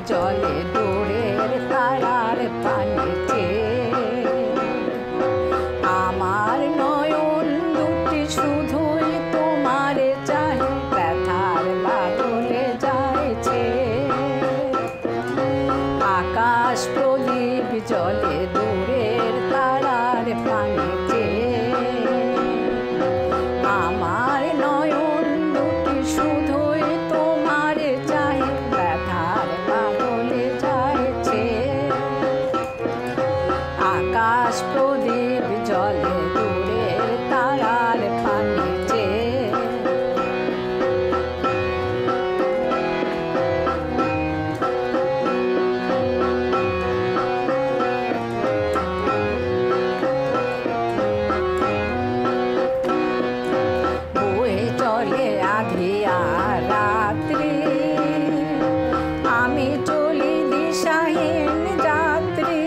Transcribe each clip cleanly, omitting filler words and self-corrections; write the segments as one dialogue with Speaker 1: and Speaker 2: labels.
Speaker 1: জলে দূরের তারার পানিতে আমার নয়ন দুটি শুধুই তোমারে চাই, ব্যথার বাদলে যাইছে আকাশ প্রদীপ জলে দূরের তারার পানিতে আমার নয়ন দুটি শুধুই তোমারে চাই, ব্যথার বাদলে যাইছে আকাশ প্রদীপ জলে দূরের তারার পানিতে বয়ে চলে আধিয়া রাত্রি, আমি চলি দিশাহীন যাত্রী।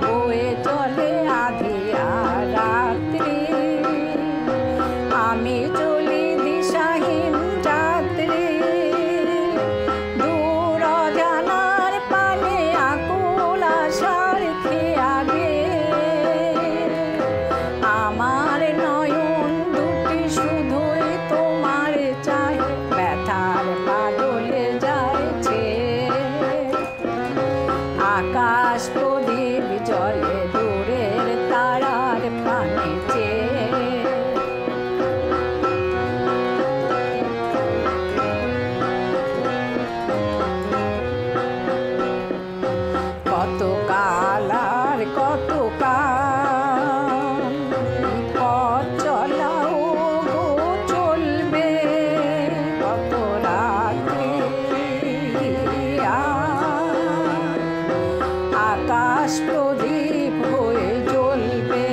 Speaker 1: বয়ে চলে আধিয়া রাত্রি, আমি চলি দিশাহীন যাত্রী। দূর অজানার পানে আকুল আশার খেয়ালে আমার নয়ন দুটি শুধুই তোমার চাই, ব্যথার বাদলে যাইছে আকাশ প্রদীপ জলে দূরের তারার পানিতে কত কাল আর কত কাল পথ চলাও গো চলবে, কত রাত্রি আকাশ প্রদীপ হয়ে জ্বলবে,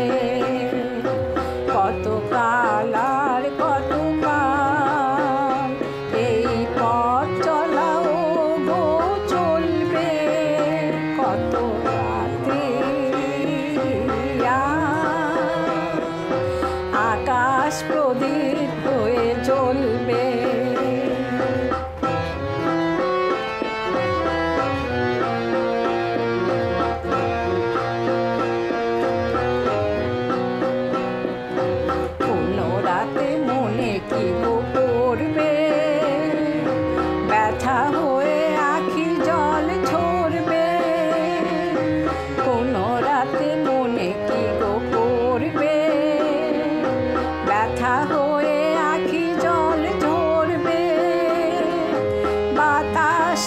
Speaker 1: কত কাল আর কত কাল এই পথ চলাও গো চলবে, কত রাত্রি আকাশ প্রদীপ হয়ে জ্বলবে। কোনো রাতে মনে কি গো করবে, ব্যথা হয়ে আখি জল ঝরবে। কোনো রাতে মনে কি গো করবে, ব্যথা হয়ে আখি জল ঝরবে। বাতাস